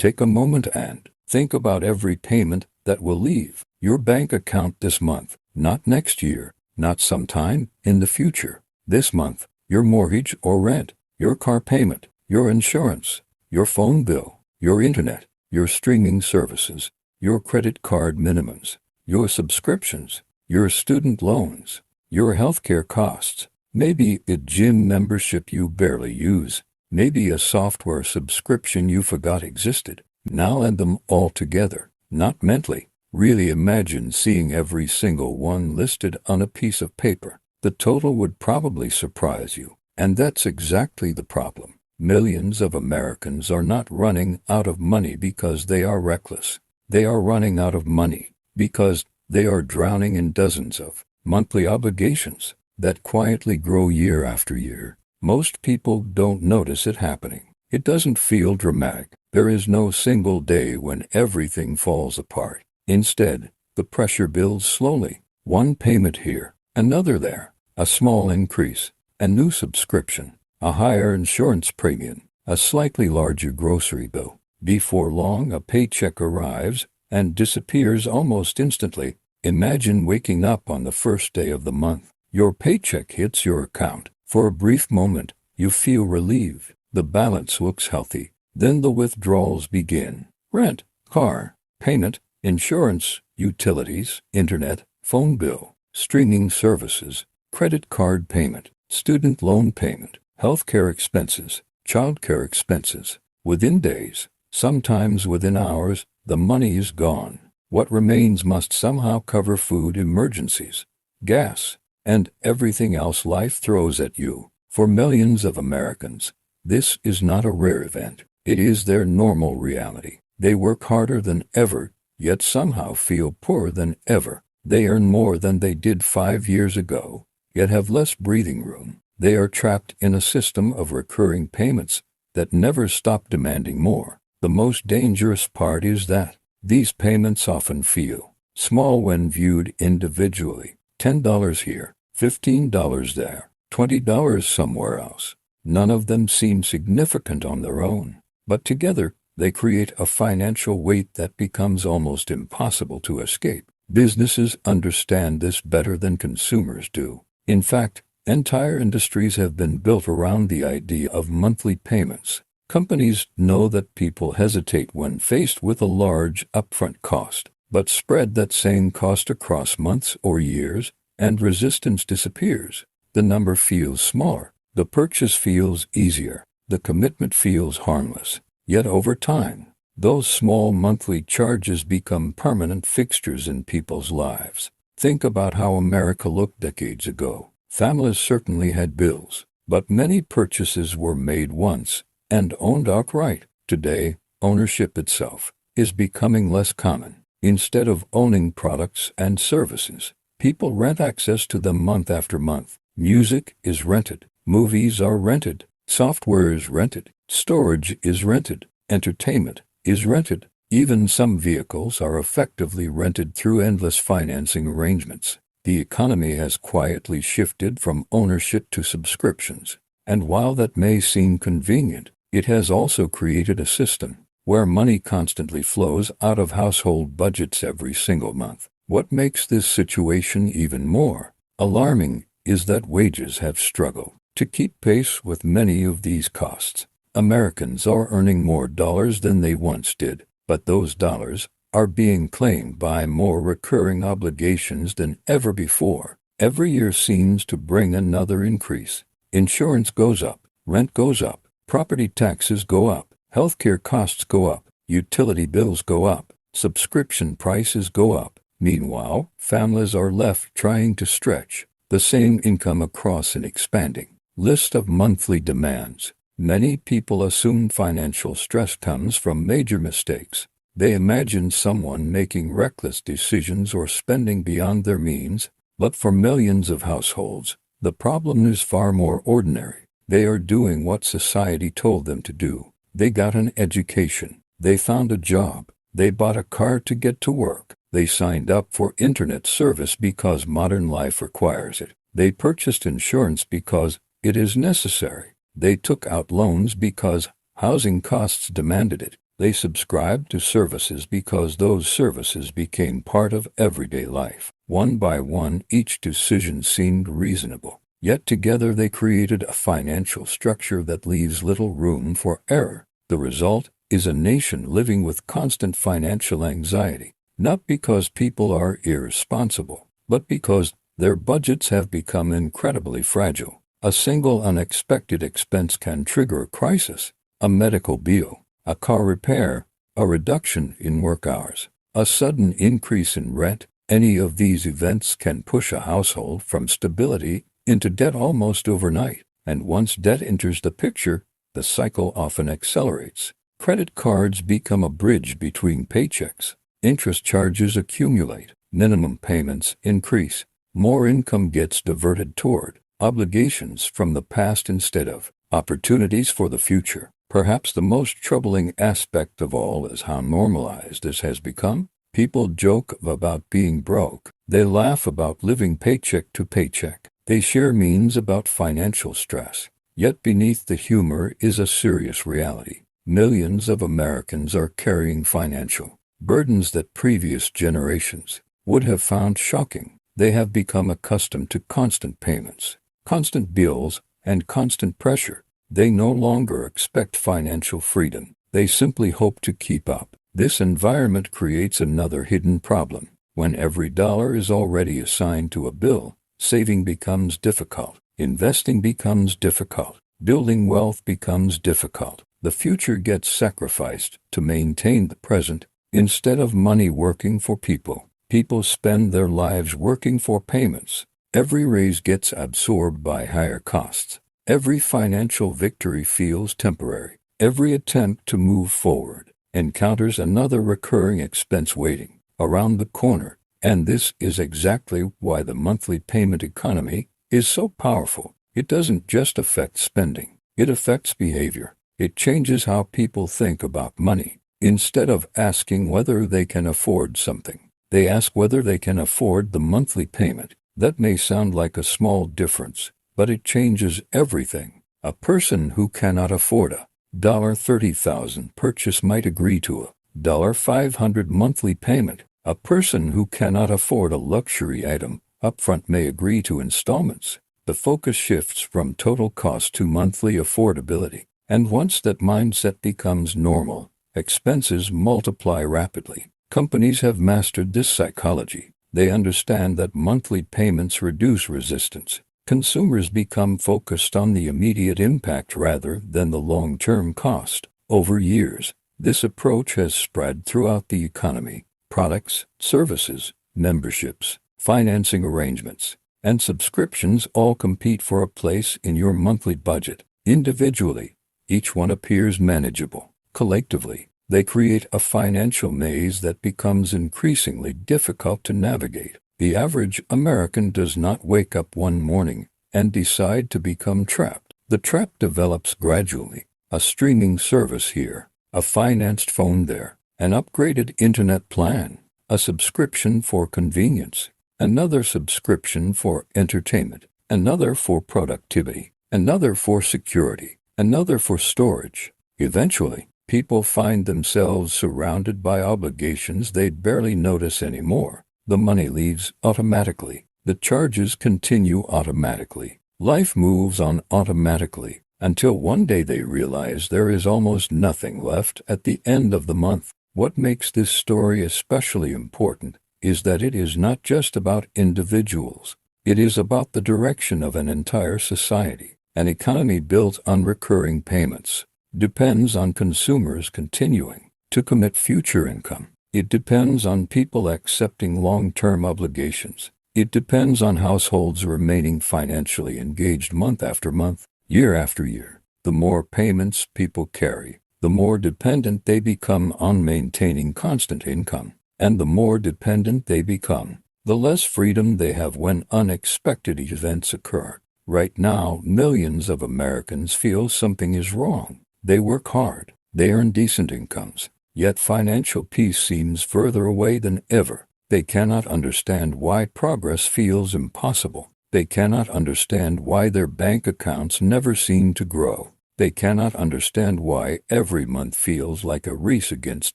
Take a moment and think about every payment that will leave your bank account this month, not next year, not sometime in the future. This month, your mortgage or rent, your car payment, your insurance, your phone bill, your internet, your streaming services, your credit card minimums, your subscriptions, your student loans, your healthcare costs, maybe a gym membership you barely use, maybe a software subscription you forgot existed. Now add them all together, not mentally. Really imagine seeing every single one listed on a piece of paper. The total would probably surprise you. And that's exactly the problem. Millions of Americans are not running out of money because they are reckless. They are running out of money because they are drowning in dozens of monthly obligations that quietly grow year after year. Most people don't notice it happening. It doesn't feel dramatic. There is no single day when everything falls apart. Instead, the pressure builds slowly. One payment here, another there, a small increase, a new subscription, a higher insurance premium, a slightly larger grocery bill. Before long, a paycheck arrives and disappears almost instantly. Imagine waking up on the first day of the month. Your paycheck hits your account. For a brief moment, you feel relieved. The balance looks healthy. Then the withdrawals begin. Rent, car, payment, insurance, utilities, internet, phone bill, streaming services, credit card payment, student loan payment, healthcare expenses, childcare expenses. Within days, sometimes within hours, the money is gone. What remains must somehow cover food emergencies, gas, and everything else life throws at you. For millions of Americans, this is not a rare event. It is their normal reality. They work harder than ever, yet somehow feel poorer than ever. They earn more than they did 5 years ago, yet have less breathing room. They are trapped in a system of recurring payments that never stop demanding more. The most dangerous part is that these payments often feel small when viewed individually. $10 here, $15 there, $20 somewhere else. None of them seem significant on their own, but together they create a financial weight that becomes almost impossible to escape. Businesses understand this better than consumers do. In fact, entire industries have been built around the idea of monthly payments. Companies know that people hesitate when faced with a large upfront cost, but spread that same cost across months or years, and resistance disappears. The number feels smaller, the purchase feels easier, the commitment feels harmless. Yet over time, those small monthly charges become permanent fixtures in people's lives. Think about how America looked decades ago. Families certainly had bills, but many purchases were made once and owned outright. Today, ownership itself is becoming less common. Instead of owning products and services, people rent access to them month after month. Music is rented, movies are rented, software is rented, storage is rented, entertainment is rented. Even some vehicles are effectively rented through endless financing arrangements. The economy has quietly shifted from ownership to subscriptions, and while that may seem convenient, it has also created a system where money constantly flows out of household budgets every single month. What makes this situation even more alarming is that wages have struggled to keep pace with many of these costs. Americans are earning more dollars than they once did, but those dollars are being claimed by more recurring obligations than ever before. Every year seems to bring another increase. Insurance goes up, rent goes up, property taxes go up, healthcare costs go up, utility bills go up, subscription prices go up. Meanwhile, families are left trying to stretch the same income across an expanding list of monthly demands. Many people assume financial stress comes from major mistakes. They imagine someone making reckless decisions or spending beyond their means, but for millions of households, the problem is far more ordinary. They are doing what society told them to do. They got an education. They found a job. They bought a car to get to work. They signed up for internet service because modern life requires it. They purchased insurance because it is necessary. They took out loans because housing costs demanded it. They subscribed to services because those services became part of everyday life. One by one, each decision seemed reasonable. Yet together they created a financial structure that leaves little room for error. The result is a nation living with constant financial anxiety, not because people are irresponsible, but because their budgets have become incredibly fragile. A single unexpected expense can trigger a crisis: a medical bill, a car repair, a reduction in work hours, a sudden increase in rent. Any of these events can push a household from stability into debt almost overnight. And once debt enters the picture, the cycle often accelerates. Credit cards become a bridge between paychecks. Interest charges accumulate. Minimum payments increase. More income gets diverted toward obligations from the past instead of opportunities for the future. Perhaps the most troubling aspect of all is how normalized this has become. People joke about being broke. They laugh about living paycheck to paycheck. They share memes about financial stress. Yet beneath the humor is a serious reality. Millions of Americans are carrying financial burdens that previous generations would have found shocking. They have become accustomed to constant payments, constant bills, and constant pressure. They no longer expect financial freedom. They simply hope to keep up. This environment creates another hidden problem. When every dollar is already assigned to a bill, saving becomes difficult. Investing becomes difficult. Building wealth becomes difficult. The future gets sacrificed to maintain the present. Instead of money working for people, people spend their lives working for payments. Every raise gets absorbed by higher costs. Every financial victory feels temporary. Every attempt to move forward encounters another recurring expense waiting around the corner. And this is exactly why the monthly payment economy is so powerful. It doesn't just affect spending. It affects behavior. It changes how people think about money. Instead of asking whether they can afford something, they ask whether they can afford the monthly payment. That may sound like a small difference, but it changes everything. A person who cannot afford a $30,000 purchase might agree to a $500 monthly payment. A person who cannot afford a luxury item upfront may agree to installments. The focus shifts from total cost to monthly affordability. And once that mindset becomes normal, expenses multiply rapidly. Companies have mastered this psychology. They understand that monthly payments reduce resistance. Consumers become focused on the immediate impact rather than the long-term cost. Over years, this approach has spread throughout the economy. Products, services, memberships, financing arrangements, and subscriptions all compete for a place in your monthly budget. Individually, each one appears manageable. Collectively, they create a financial maze that becomes increasingly difficult to navigate. The average American does not wake up one morning and decide to become trapped. The trap develops gradually. A streaming service here, a financed phone there, an upgraded internet plan, a subscription for convenience, another subscription for entertainment, another for productivity, another for security, another for storage. Eventually, people find themselves surrounded by obligations they'd barely notice anymore. The money leaves automatically. The charges continue automatically. Life moves on automatically until one day they realize there is almost nothing left at the end of the month. What makes this story especially important is that it is not just about individuals. It is about the direction of an entire society. An economy built on recurring payments depends on consumers continuing to commit future income. It depends on people accepting long-term obligations. It depends on households remaining financially engaged month after month, year after year. The more payments people carry, the more dependent they become on maintaining constant income. And the more dependent they become, the less freedom they have when unexpected events occur. Right now, millions of Americans feel something is wrong. They work hard. They earn decent incomes. Yet financial peace seems further away than ever. They cannot understand why progress feels impossible. They cannot understand why their bank accounts never seem to grow. They cannot understand why every month feels like a race against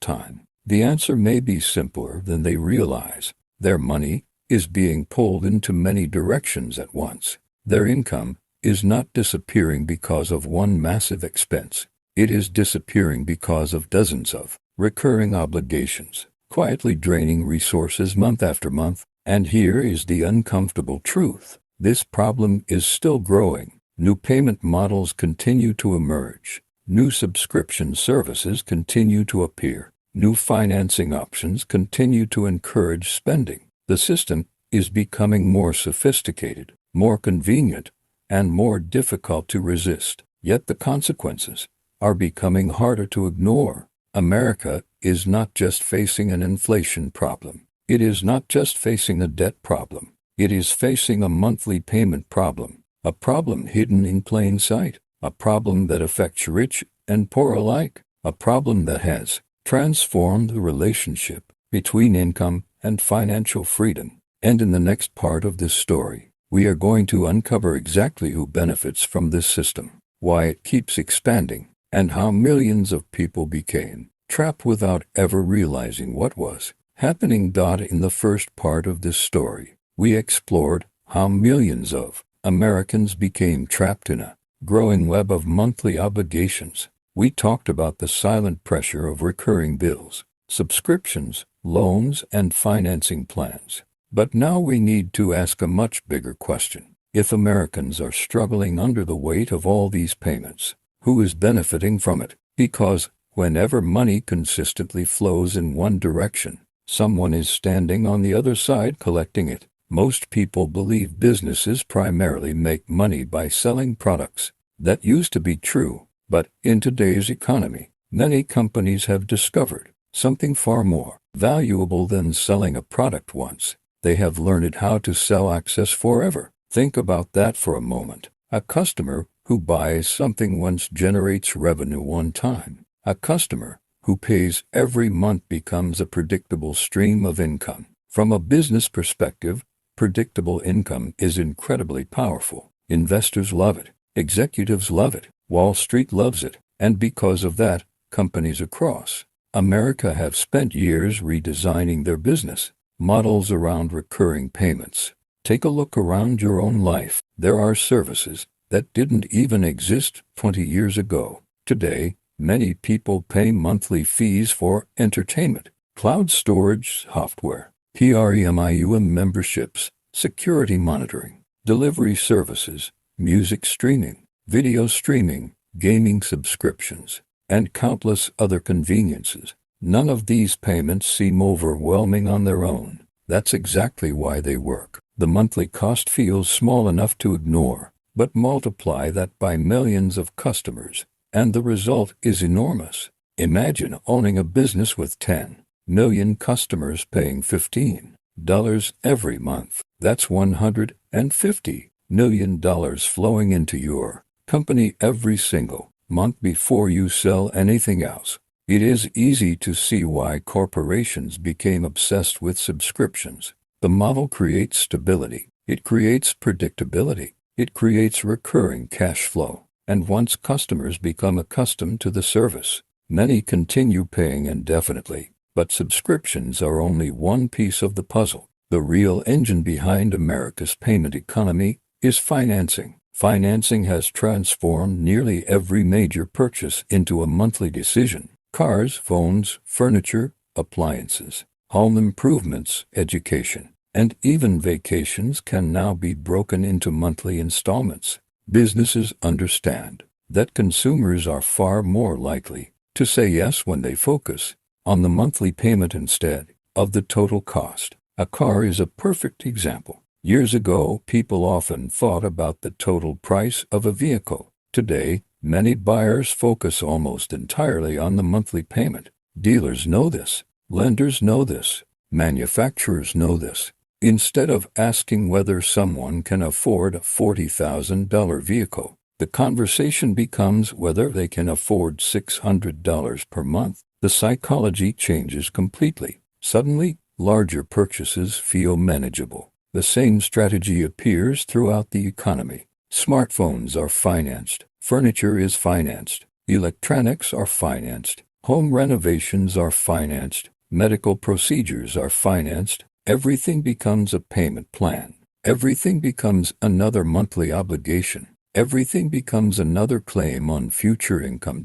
time. The answer may be simpler than they realize. Their money is being pulled into many directions at once. Their income is not disappearing because of one massive expense. It is disappearing because of dozens of recurring obligations, quietly draining resources month after month. And here is the uncomfortable truth. This problem is still growing. New payment models continue to emerge. New subscription services continue to appear. New financing options continue to encourage spending. The system is becoming more sophisticated, more convenient, and more difficult to resist. Yet the consequences are becoming harder to ignore. America is not just facing an inflation problem. It is not just facing a debt problem. It is facing a monthly payment problem, a problem hidden in plain sight, a problem that affects rich and poor alike, a problem that has transformed the relationship between income and financial freedom. And in the next part of this story, we are going to uncover exactly who benefits from this system, why it keeps expanding, and how millions of people became trapped without ever realizing what was happening. In the first part of this story, we explored how millions of Americans became trapped in a growing web of monthly obligations. We talked about the silent pressure of recurring bills, subscriptions, loans, and financing plans. But now we need to ask a much bigger question. If Americans are struggling under the weight of all these payments, who is benefiting from it? Because whenever money consistently flows in one direction, someone is standing on the other side collecting it. Most people believe businesses primarily make money by selling products. That used to be true, but in today's economy, many companies have discovered something far more valuable than selling a product once. They have learned how to sell access forever. Think about that for a moment. A customer who buys something once generates revenue one time. A customer who pays every month becomes a predictable stream of income. From a business perspective, predictable income is incredibly powerful. Investors love it. Executives love it. Wall Street loves it. And because of that, companies across America have spent years redesigning their business models around recurring payments. Take a look around your own life. There are services that didn't even exist 20 years ago. Today, many people pay monthly fees for entertainment, cloud storage software, premium memberships, security monitoring, delivery services, music streaming, video streaming, gaming subscriptions, and countless other conveniences. None of these payments seem overwhelming on their own. That's exactly why they work. The monthly cost feels small enough to ignore, but multiply that by millions of customers, and the result is enormous. Imagine owning a business with 10 million customers paying $15 every month. That's $150 million flowing into your company every single month before you sell anything else. It is easy to see why corporations became obsessed with subscriptions. The model creates stability. It creates predictability. It creates recurring cash flow. And once customers become accustomed to the service, many continue paying indefinitely. But subscriptions are only one piece of the puzzle. The real engine behind America's payment economy is financing. Financing has transformed nearly every major purchase into a monthly decision. Cars, phones, furniture, appliances, home improvements, education, and even vacations can now be broken into monthly installments. Businesses understand that consumers are far more likely to say yes when they focus on the monthly payment instead of the total cost. A car is a perfect example. Years ago, people often thought about the total price of a vehicle. Today, many buyers focus almost entirely on the monthly payment. Dealers know this. Lenders know this. Manufacturers know this. Instead of asking whether someone can afford a $40,000 vehicle, the conversation becomes whether they can afford $600 per month. The psychology changes completely. Suddenly, larger purchases feel manageable. The same strategy appears throughout the economy. Smartphones are financed. Furniture is financed. Electronics are financed. Home renovations are financed. Medical procedures are financed. Everything becomes a payment plan. Everything becomes another monthly obligation. Everything becomes another claim on future income.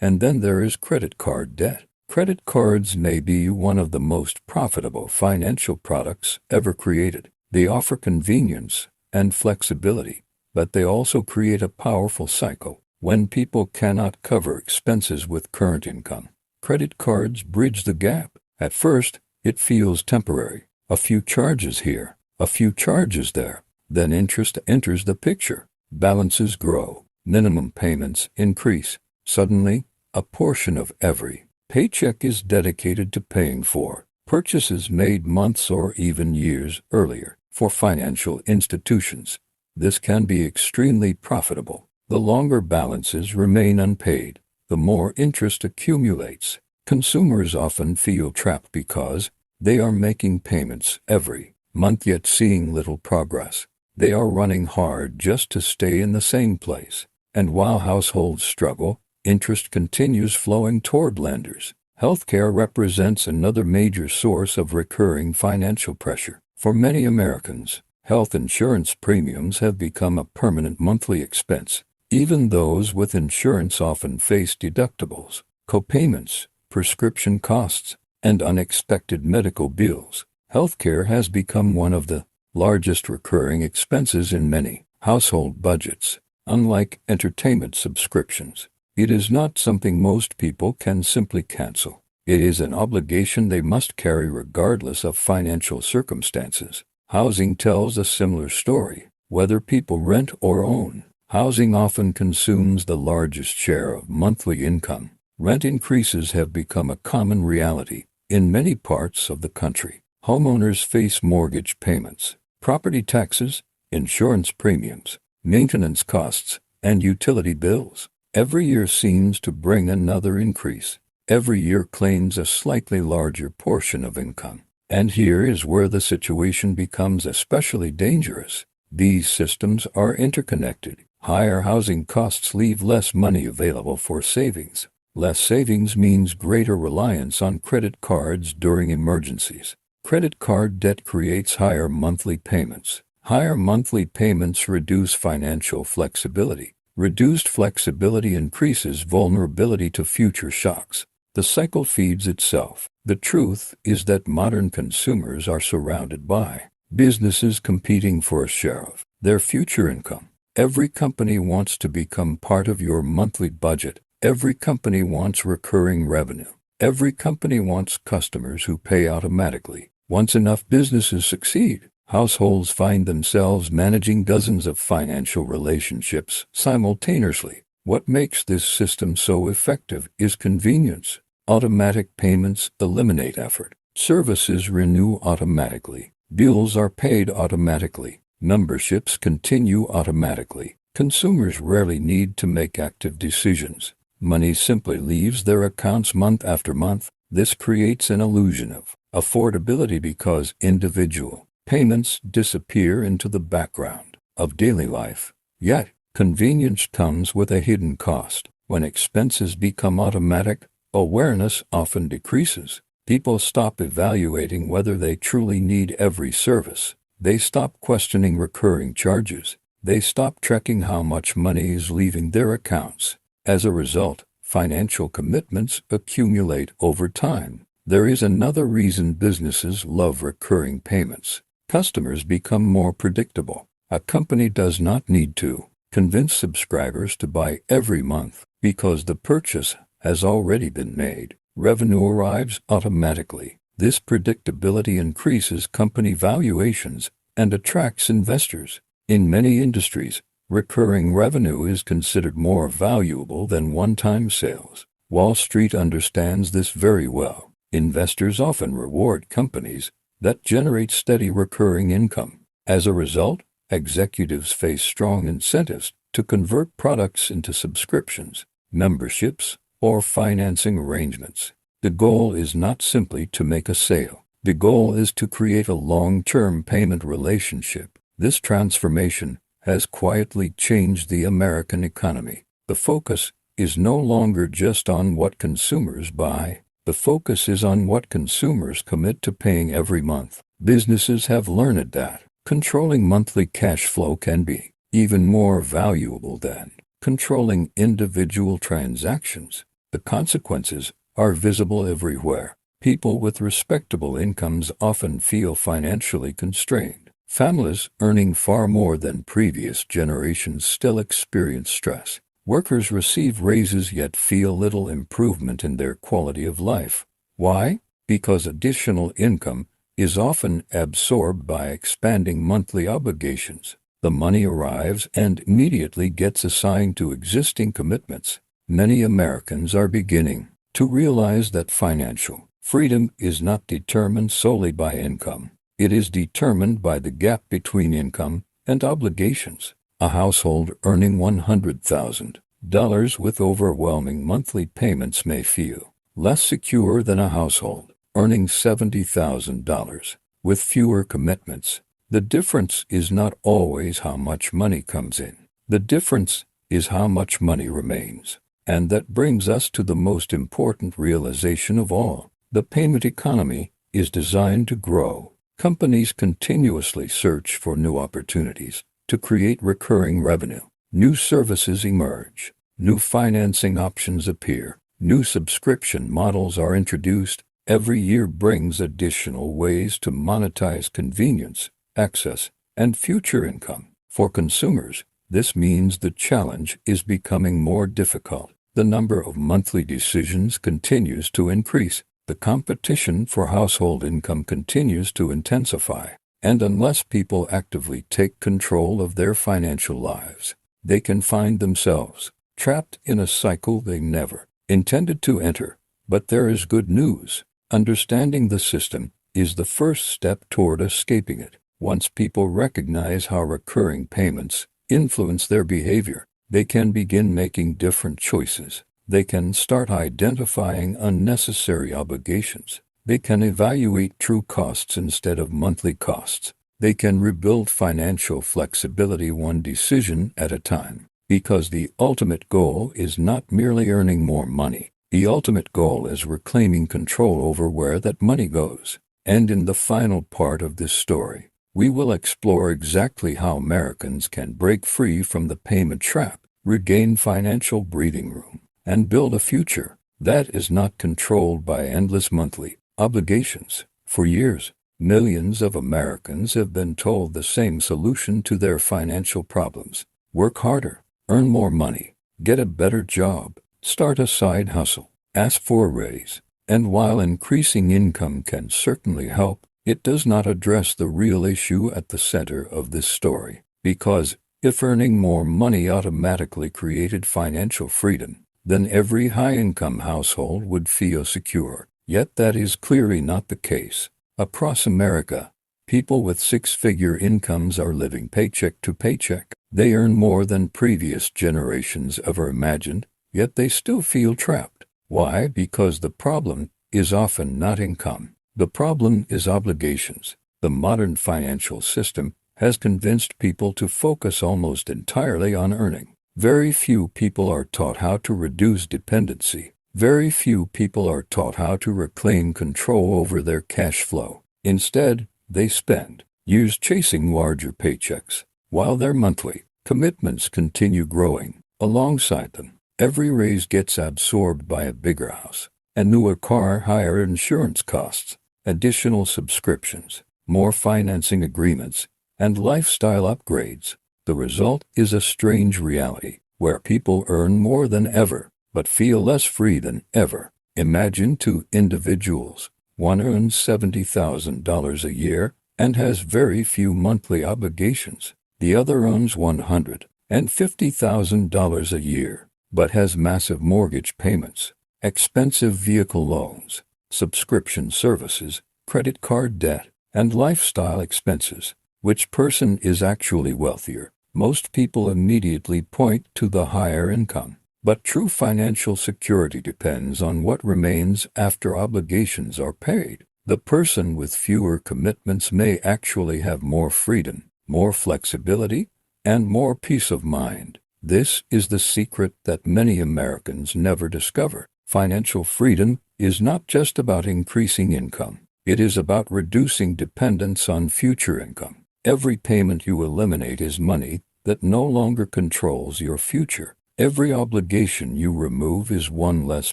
And then there is credit card debt. Credit cards may be one of the most profitable financial products ever created. They offer convenience and flexibility, but they also create a powerful cycle. When people cannot cover expenses with current income, credit cards bridge the gap. At first, it feels temporary. A few charges here, a few charges there. Then interest enters the picture. Balances grow. Minimum payments increase. Suddenly, a portion of every paycheck is dedicated to paying for purchases made months or even years earlier. For financial institutions, this can be extremely profitable. The longer balances remain unpaid, the more interest accumulates. Consumers often feel trapped because they are making payments every month yet seeing little progress. They are running hard just to stay in the same place. And while households struggle, interest continues flowing toward lenders. Healthcare represents another major source of recurring financial pressure. For many Americans, health insurance premiums have become a permanent monthly expense. Even those with insurance often face deductibles, copayments, prescription costs, and unexpected medical bills. Healthcare has become one of the largest recurring expenses in many household budgets. Unlike entertainment subscriptions, it is not something most people can simply cancel. It is an obligation they must carry regardless of financial circumstances. Housing tells a similar story. Whether people rent or own, housing often consumes the largest share of monthly income. Rent increases have become a common reality in many parts of the country. Homeowners face mortgage payments, property taxes, insurance premiums, maintenance costs, and utility bills. Every year seems to bring another increase. Every year claims a slightly larger portion of income. And here is where the situation becomes especially dangerous. These systems are interconnected. Higher housing costs leave less money available for savings. Less savings means greater reliance on credit cards during emergencies. Credit card debt creates higher monthly payments. Higher monthly payments reduce financial flexibility. Reduced flexibility increases vulnerability to future shocks. The cycle feeds itself. The truth is that modern consumers are surrounded by businesses competing for a share of their future income. Every company wants to become part of your monthly budget. Every company wants recurring revenue. Every company wants customers who pay automatically. Once enough businesses succeed, households find themselves managing dozens of financial relationships simultaneously. What makes this system so effective is convenience. Automatic payments eliminate effort. Services renew automatically. Bills are paid automatically. Memberships continue automatically. Consumers rarely need to make active decisions. Money simply leaves their accounts month after month. This creates an illusion of affordability because individual payments disappear into the background of daily life. Yet, convenience comes with a hidden cost. When expenses become automatic, awareness often decreases. People stop evaluating whether they truly need every service. They stop questioning recurring charges. They stop tracking how much money is leaving their accounts. As a result, financial commitments accumulate over time. There is another reason businesses love recurring payments. Customers become more predictable. A company does not need to convince subscribers to buy every month because the purchase has already been made. Revenue arrives automatically. This predictability increases company valuations and attracts investors. In many industries, recurring revenue is considered more valuable than one-time sales. Wall Street understands this very well. Investors often reward companies that generate steady recurring income. As a result, executives face strong incentives to convert products into subscriptions, memberships, or financing arrangements. The goal is not simply to make a sale. The goal is to create a long-term payment relationship. This transformation has quietly changed the American economy. The focus is no longer just on what consumers buy. The focus is on what consumers commit to paying every month. Businesses have learned that controlling monthly cash flow can be even more valuable than controlling individual transactions. The consequences are visible everywhere. People with respectable incomes often feel financially constrained. Families earning far more than previous generations still experience stress. Workers receive raises yet feel little improvement in their quality of life. Why? Because additional income is often absorbed by expanding monthly obligations. The money arrives and immediately gets assigned to existing commitments. Many Americans are beginning to realize that financial freedom is not determined solely by income. It is determined by the gap between income and obligations. A household earning $100,000 with overwhelming monthly payments may feel less secure than a household earning $70,000 with fewer commitments. The difference is not always how much money comes in. The difference is how much money remains. And that brings us to the most important realization of all. The payment economy is designed to grow. Companies continuously search for new opportunities to create recurring revenue. New services emerge. New financing options appear. New subscription models are introduced. Every year brings additional ways to monetize convenience, access, and future income. For consumers, this means the challenge is becoming more difficult. The number of monthly decisions continues to increase. The competition for household income continues to intensify. And unless people actively take control of their financial lives, they can find themselves trapped in a cycle they never intended to enter. But there is good news. Understanding the system is the first step toward escaping it. Once people recognize how recurring payments influence their behavior, they can begin making different choices. They can start identifying unnecessary obligations. They can evaluate true costs instead of monthly costs. They can rebuild financial flexibility one decision at a time. Because the ultimate goal is not merely earning more money. The ultimate goal is reclaiming control over where that money goes. And in the final part of this story, we will explore exactly how Americans can break free from the payment trap, regain financial breathing room, and build a future that is not controlled by endless monthly obligations. For years, millions of Americans have been told the same solution to their financial problems. Work harder, earn more money, get a better job, start a side hustle, ask for a raise. And while increasing income can certainly help, it does not address the real issue at the center of this story. Because if earning more money automatically created financial freedom, then every high-income household would feel secure. Yet that is clearly not the case. Across America, people with six-figure incomes are living paycheck to paycheck. They earn more than previous generations ever imagined, yet they still feel trapped. Why? Because the problem is often not income. The problem is obligations. The modern financial system has convinced people to focus almost entirely on earning. Very few people are taught how to reduce dependency. Very few people are taught how to reclaim control over their cash flow. Instead, they spend years chasing larger paychecks, while their monthly commitments continue growing alongside them. Every raise gets absorbed by a bigger house, a newer car, higher insurance costs, additional subscriptions, more financing agreements, and lifestyle upgrades. The result is a strange reality where people earn more than ever, but feel less free than ever. Imagine two individuals. One earns $70,000 a year and has very few monthly obligations. The other earns $150,000 a year, but has massive mortgage payments, expensive vehicle loans, subscription services, credit card debt, and lifestyle expenses. Which person is actually wealthier? Most people immediately point to the higher income. But true financial security depends on what remains after obligations are paid. The person with fewer commitments may actually have more freedom, more flexibility, and more peace of mind. This is the secret that many Americans never discover. Financial freedom is not just about increasing income. It is about reducing dependence on future income. Every payment you eliminate is money that no longer controls your future. Every obligation you remove is one less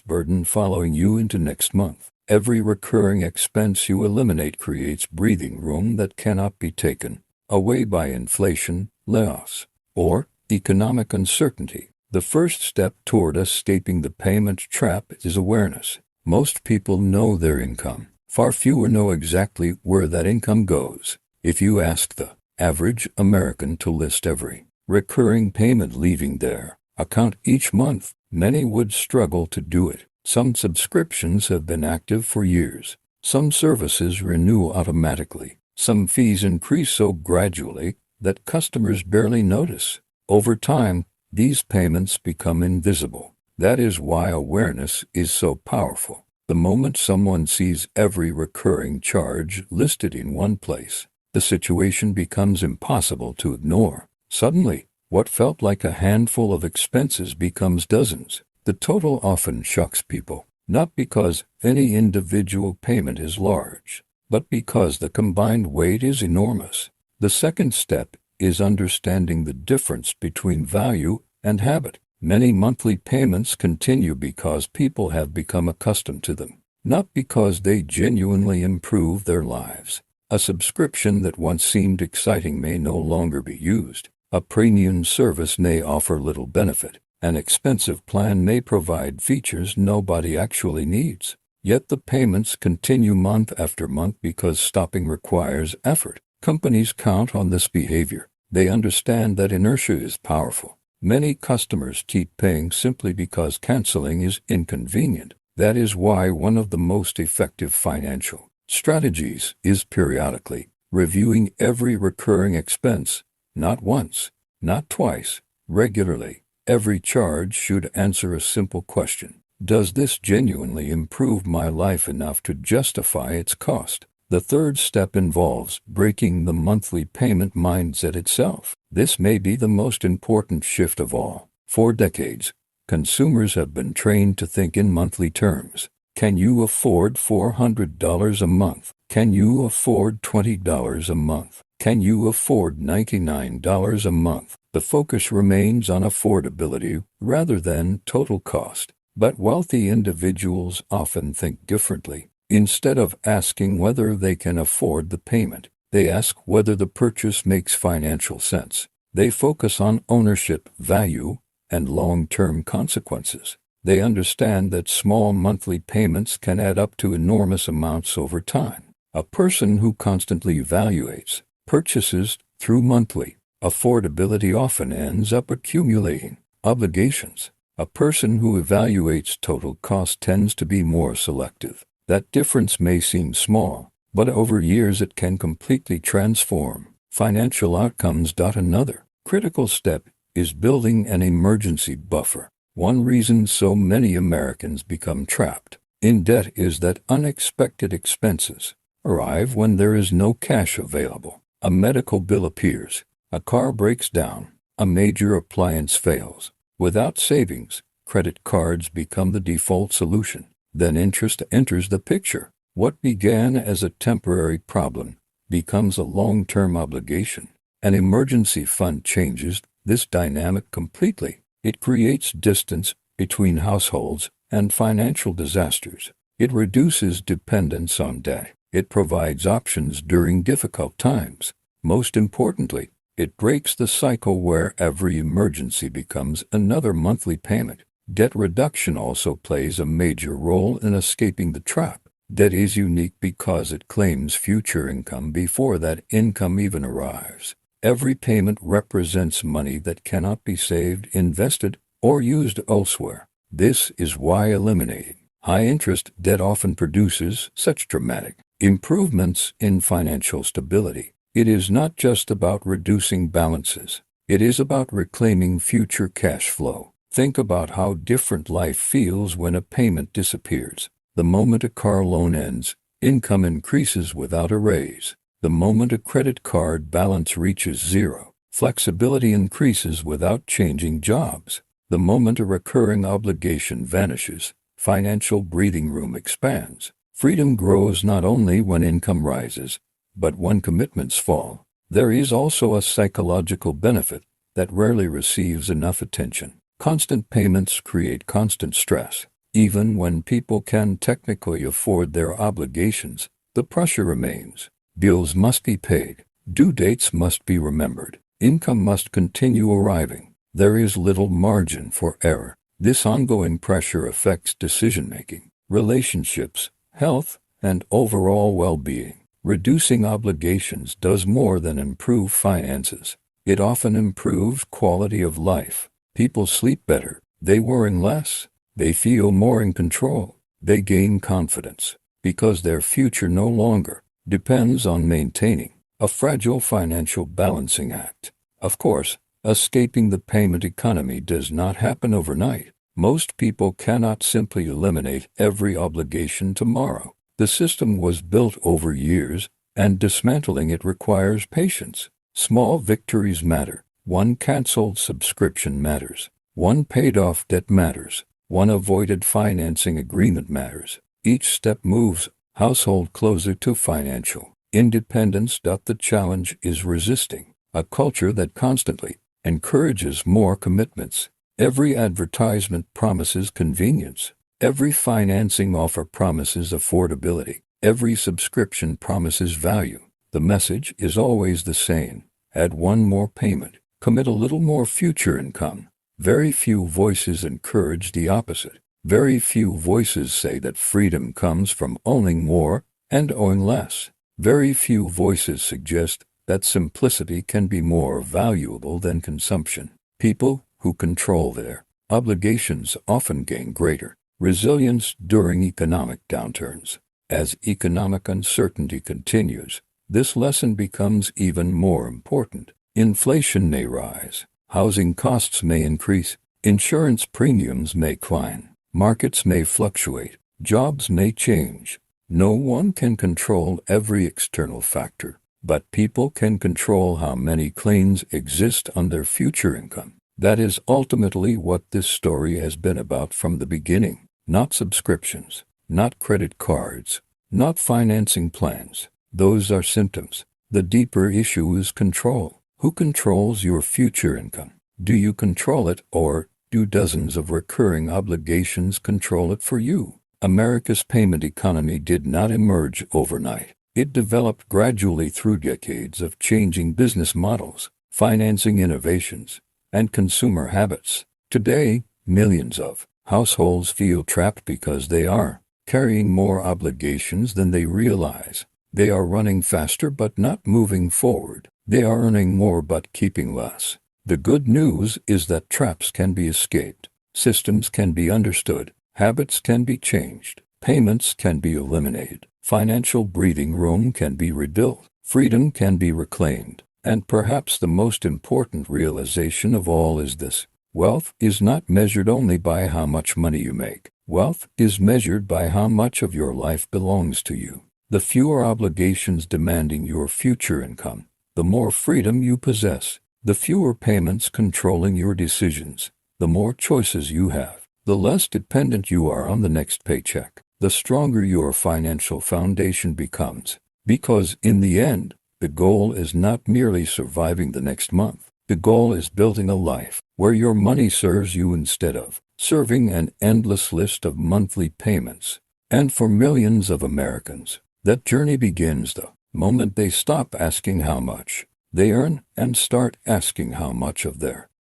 burden following you into next month. Every recurring expense you eliminate creates breathing room that cannot be taken away by inflation, layoffs, or economic uncertainty. The first step toward escaping the payment trap is awareness. Most people know their income. Far fewer know exactly where that income goes. If you ask the average American to list every recurring payment leaving their account each month, many would struggle to do it. Some subscriptions have been active for years. Some services renew automatically. Some fees increase so gradually that customers barely notice. Over time, these payments become invisible. That is why awareness is so powerful. The moment someone sees every recurring charge listed in one place, the situation becomes impossible to ignore. Suddenly, what felt like a handful of expenses becomes dozens. The total often shocks people, not because any individual payment is large, but because the combined weight is enormous. The second step is understanding the difference between value and habit. Many monthly payments continue because people have become accustomed to them, not because they genuinely improve their lives. A subscription that once seemed exciting may no longer be used. A premium service may offer little benefit. An expensive plan may provide features nobody actually needs. Yet the payments continue month after month because stopping requires effort. Companies count on this behavior. They understand that inertia is powerful. Many customers keep paying simply because canceling is inconvenient. That is why one of the most effective financial strategies is periodically reviewing every recurring expense, not once, not twice, regularly. Every charge should answer a simple question. Does this genuinely improve my life enough to justify its cost? The third step involves breaking the monthly payment mindset itself. This may be the most important shift of all. For decades, consumers have been trained to think in monthly terms. Can you afford $400 a month? Can you afford $20 a month? Can you afford $99 a month? The focus remains on affordability rather than total cost. But wealthy individuals often think differently. Instead of asking whether they can afford the payment, they ask whether the purchase makes financial sense. They focus on ownership, value, and long-term consequences. They understand that small monthly payments can add up to enormous amounts over time. A person who constantly evaluates purchases through monthly affordability often ends up accumulating obligations. A person who evaluates total cost tends to be more selective. That difference may seem small, but over years it can completely transform financial outcomes. Another critical step is building an emergency buffer. One reason so many Americans become trapped in debt is that unexpected expenses arrive when there is no cash available. A medical bill appears, a car breaks down, a major appliance fails. Without savings, credit cards become the default solution. Then interest enters the picture. What began as a temporary problem becomes a long-term obligation. An emergency fund changes this dynamic completely. It creates distance between households and financial disasters. It reduces dependence on debt. It provides options during difficult times. Most importantly, it breaks the cycle where every emergency becomes another monthly payment. Debt reduction also plays a major role in escaping the trap. Debt is unique because it claims future income before that income even arrives. Every payment represents money that cannot be saved, invested, or used elsewhere. This is why eliminating high-interest debt often produces such dramatic improvements in financial stability. It is not just about reducing balances. It is about reclaiming future cash flow. Think about how different life feels when a payment disappears. The moment a car loan ends, income increases without a raise. The moment a credit card balance reaches zero, Flexibility increases without changing jobs. The moment a recurring obligation vanishes, financial breathing room expands. Freedom grows not only when income rises, but when commitments fall. There is also a psychological benefit that rarely receives enough attention. Constant payments create constant stress. Even when people can technically afford their obligations, the pressure remains. Bills must be paid. Due dates must be remembered. Income must continue arriving. There is little margin for error. This ongoing pressure affects decision-making, relationships, health, and overall well-being. Reducing obligations does more than improve finances. It often improves quality of life. People sleep better. They worry less. They feel more in control. They gain confidence because their future no longer depends on maintaining a fragile financial balancing act. Of course, escaping the payment economy does not happen overnight. Most people cannot simply eliminate every obligation tomorrow. The system was built over years, and dismantling it requires patience. Small victories matter. One canceled subscription matters. One paid-off debt matters. One avoided financing agreement matters. Each step moves household closer to financial independence. The challenge is resisting a culture that constantly encourages more commitments. Every advertisement promises convenience. Every financing offer promises affordability. Every subscription promises value. The message is always the same. Add one more payment. Commit a little more future income. Very few voices encourage the opposite. Very few voices say that freedom comes from owning more and owing less. Very few voices suggest that simplicity can be more valuable than consumption. People who control their obligations often gain greater resilience during economic downturns. As economic uncertainty continues, this lesson becomes even more important. Inflation may rise. Housing costs may increase. Insurance premiums may climb. Markets may fluctuate. Jobs may change. No one can control every external factor, but people can control how many claims exist on their future income. That is ultimately what this story has been about from the beginning. Not subscriptions, not credit cards, not financing plans. Those are symptoms. The deeper issue is control. Who controls your future income? Do you control it, or do dozens of recurring obligations control it for you? America's payment economy did not emerge overnight. It developed gradually through decades of changing business models, financing innovations, and consumer habits. Today, millions of households feel trapped because they are carrying more obligations than they realize. They are running faster but not moving forward. They are earning more but keeping less. The good news is that traps can be escaped. Systems can be understood. Habits can be changed. Payments can be eliminated. Financial breathing room can be rebuilt. Freedom can be reclaimed. And perhaps the most important realization of all is this: wealth is not measured only by how much money you make. Wealth is measured by how much of your life belongs to you. The fewer obligations demanding your future income, the more freedom you possess. The fewer payments controlling your decisions, the more choices you have. The less dependent you are on the next paycheck, the stronger your financial foundation becomes. Because in the end, the goal is not merely surviving the next month. The goal is building a life where your money serves you instead of serving an endless list of monthly payments. And for millions of Americans, that journey begins the moment they stop asking how much they earn and start asking how much of their